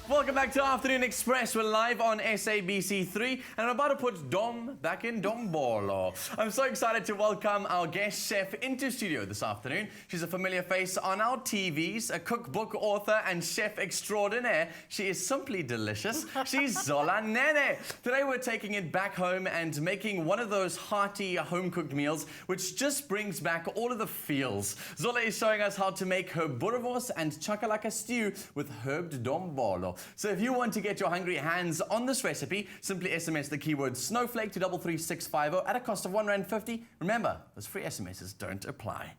Welcome back to Afternoon Express. We're live on SABC3 and I'm about to put Dom back in Dombolo. I'm so excited to welcome our guest chef into studio this afternoon. She's a familiar face on our TVs, a cookbook author and chef extraordinaire. She is simply delicious. She's Zola Nene. Today we're taking it back home and making one of those hearty home-cooked meals which just brings back all of the feels. Zola is showing us how to make her Boerewors and Chakalaka Stew with herbed Dombolo. So if you want to get your hungry hands on this recipe, simply SMS the keyword Snowflake to 33650 at a cost of R1.50. Remember, those free SMSs don't apply.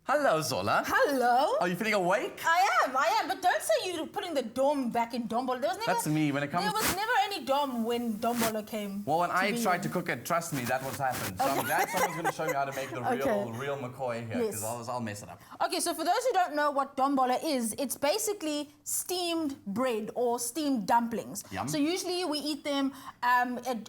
Hello, Zola. Hello. Are you feeling awake? I am. But don't say you're putting the dom back in Dombolo. That's me. When it comes. There was never any dom when Dombolo came. Well, when I tried to cook it, trust me, that was happened. So I'm glad someone's going to show me how to make the real McCoy here, because I'll mess it up. Okay, so for those who don't know what Dombolo is, it's basically steamed bread or steamed dumplings. Yum. So usually we eat them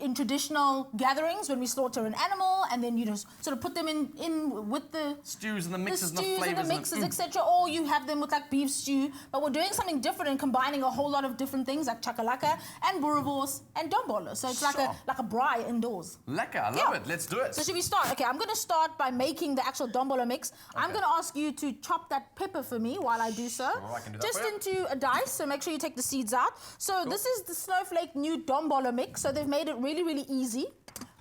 in traditional gatherings when we slaughter an animal, and then you just sort of put them in with the stews and the mixes. And the mixes, etc. Or you have them with like beef stew. But we're doing something different and combining a whole lot of different things like chakalaka and boerewors and dombolo. So it's like a braai indoors. Lekker, I love it. Let's do it. So should we start? Okay, I'm going to start by making the actual dombolo mix. Okay. I'm going to ask you to chop that pepper for me while I do so. Sure, I can do that just into a dice, so make sure you take the seeds out. So this is the Snowflake new dombolo mix. So they've made it really, really easy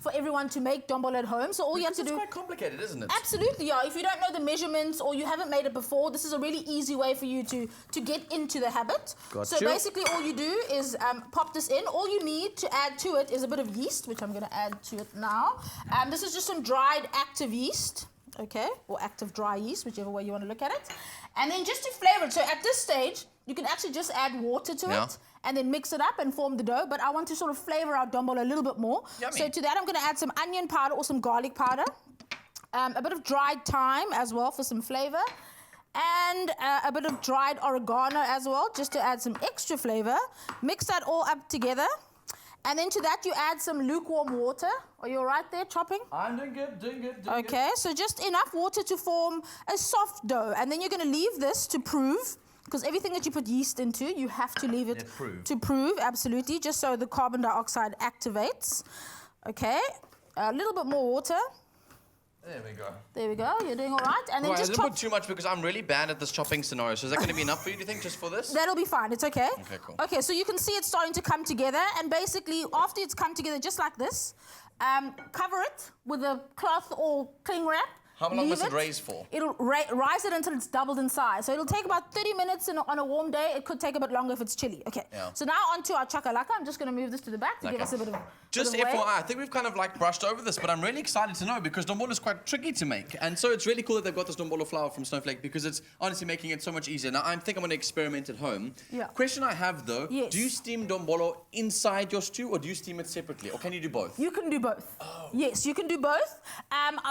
for everyone to make dombolo at home. So all you have to do... It's quite complicated, isn't it? Absolutely, yeah. If you don't know the measurements or you haven't made it before, this is a really easy way for you to get into the habit. Gotcha. So basically all you do is pop this in. All you need to add to it is a bit of yeast, which I'm going to add to it now. This is just some dried active yeast, okay, or active dry yeast, whichever way you want to look at it. And then just to flavor it, so at this stage, you can actually just add water to it and then mix it up and form the dough. But I want to sort of flavor our dombolo a little bit more. Yummy. So to that, I'm going to add some onion powder or some garlic powder, a bit of dried thyme as well for some flavor, and a bit of dried oregano as well, just to add some extra flavor. Mix that all up together. And then to that, you add some lukewarm water. Are you all right there, chopping? I'm doing good, Okay, so just enough water to form a soft dough. And then you're going to leave this to prove, because everything that you put yeast into, you have to leave it to prove, absolutely, just so the carbon dioxide activates. Okay, a little bit more water. There we go. There we go. You're doing all right. And then just I didn't put too much because I'm really bad at this chopping scenario. So is that going to be enough for you, do you think, just for this? That'll be fine. It's okay. Okay, cool. Okay, so you can see it's starting to come together. And basically, after it's come together just like this, cover it with a cloth or cling wrap. How long must it raise for? It'll rise it until it's doubled in size. So it'll take about 30 minutes on a warm day. It could take a bit longer if it's chilly. Okay. Yeah. So now onto our chakalaka. I'm just going to move this to the back to give us a bit of Just FYI, I think we've kind of like brushed over this, but I'm really excited to know because dombolo is quite tricky to make. And so it's really cool that they've got this dombolo flour from Snowflake because it's honestly making it so much easier. Now, I think I'm going to experiment at home. Yeah. Question I have, though, do you steam dombolo inside your stew or do you steam it separately? Or can you do both? You can do both. Oh. Yes, you can do both.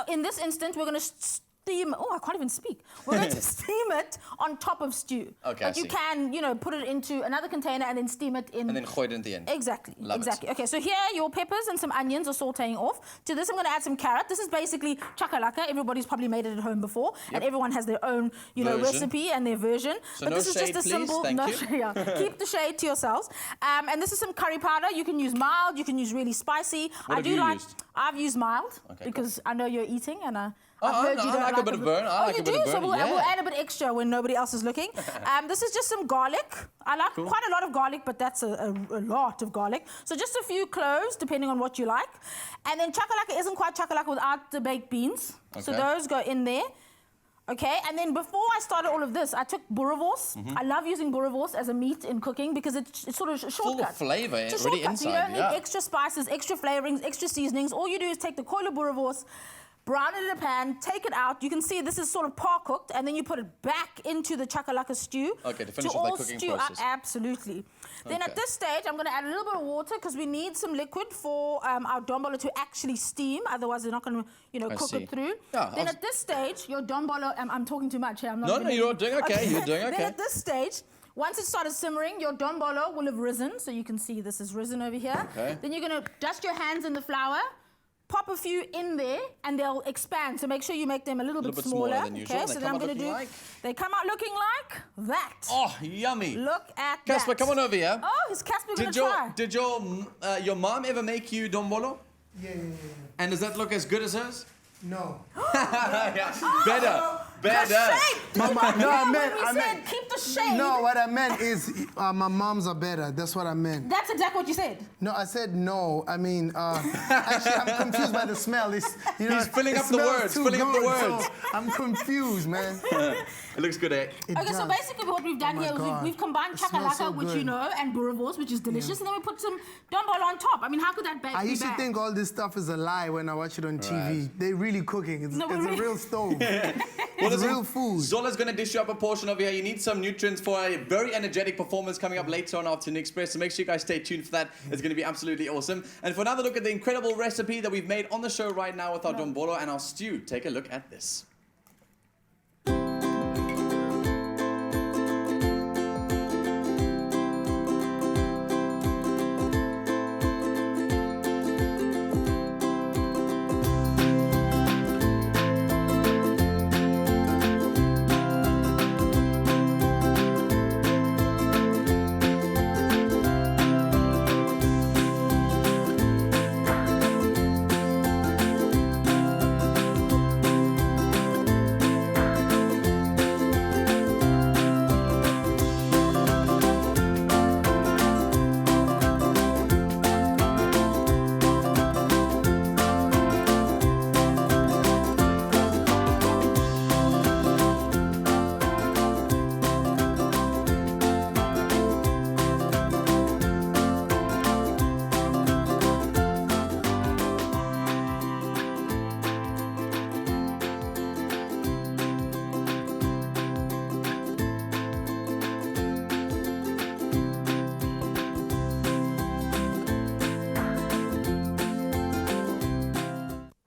In this instance, we're going to steam. Oh, I can't even speak. We're going to steam it on top of stew. Okay, but you can, put it into another container and then steam it in. And then gooi it in the end. Exactly. Love it. Okay, so here your peppers and some onions are sauteing off. To this, I'm going to add some carrot. This is basically chakalaka. Everybody's probably made it at home before, and everyone has their own, recipe and their version. So but no this is shade, just a simple. please. Thank you. Keep the shade to yourselves. And this is some curry powder. You can use mild. You can use really spicy. What have you used? I've used mild because I know you're eating and I've heard you don't like a bit of burn. I like a bit of burn. So we'll add a bit extra when nobody else is looking. This is just some garlic. I like quite a lot of garlic, but that's a lot of garlic. So just a few cloves, depending on what you like. And then chakalaka isn't quite chakalaka without the baked beans. Okay. So those go in there. Okay, and then before I started all of this, I took boerewors. I love using boerewors as a meat in cooking because it's sort of a shortcut. Full of flavor, it's really inside. You don't need extra spices, extra flavorings, extra seasonings. All you do is take the coil of boerewors, brown it in a pan, take it out. You can see this is sort of par-cooked, and then you put it back into the chakalaka stew. Okay, to finish off that cooking process. Absolutely. Then at this stage, I'm going to add a little bit of water because we need some liquid for our dombolo to actually steam. Otherwise, they're not going to, cook it through. Yeah, then at this stage, your dombolo... I'm talking too much here. I'm not no, you're doing okay. You're doing okay. Then at this stage... Once it started simmering, your dombolo will have risen. So you can see this has risen over here. Okay. Then you're going to dust your hands in the flour, pop a few in there and they'll expand. So make sure you make them a little bit smaller. Than usual. Okay, so then I'm going to do. They come out looking like that. Oh, yummy. Look at Casper, that. come on over here. Oh, is Casper going to try? Did your mom ever make you dombolo? Yeah. And does that look as good as hers? No. Yeah. Better. The shape. Mama, no, I When we meant, said keep the shape. no, what I meant is my moms are better. That's what I meant. That's exactly what you said. No, I said no. I mean, actually, I'm confused by the smell. It's, you know, He's filling it up the smells words, too filling up the good, words. so I'm confused, man. It looks good, eh? It Okay, so does. basically what we've done Oh my here is God. we've combined It smells chakalaka, so which good. you know, and Boerewors, which is delicious, and then we put some dombolo on top. I mean, how could that be I used to bad? think all this stuff is a lie when I watch it on TV. They're really cooking. It's, No, it's really? a real stove. Well, It's listen, real food. Zola's going to dish you up a portion over here. You need some nutrients for a very energetic performance coming up later on Afternoon Express. So make sure you guys stay tuned for that. It's going to be absolutely awesome. And for another look at the incredible recipe that we've made on the show right now with our dombolo and our stew, take a look at this.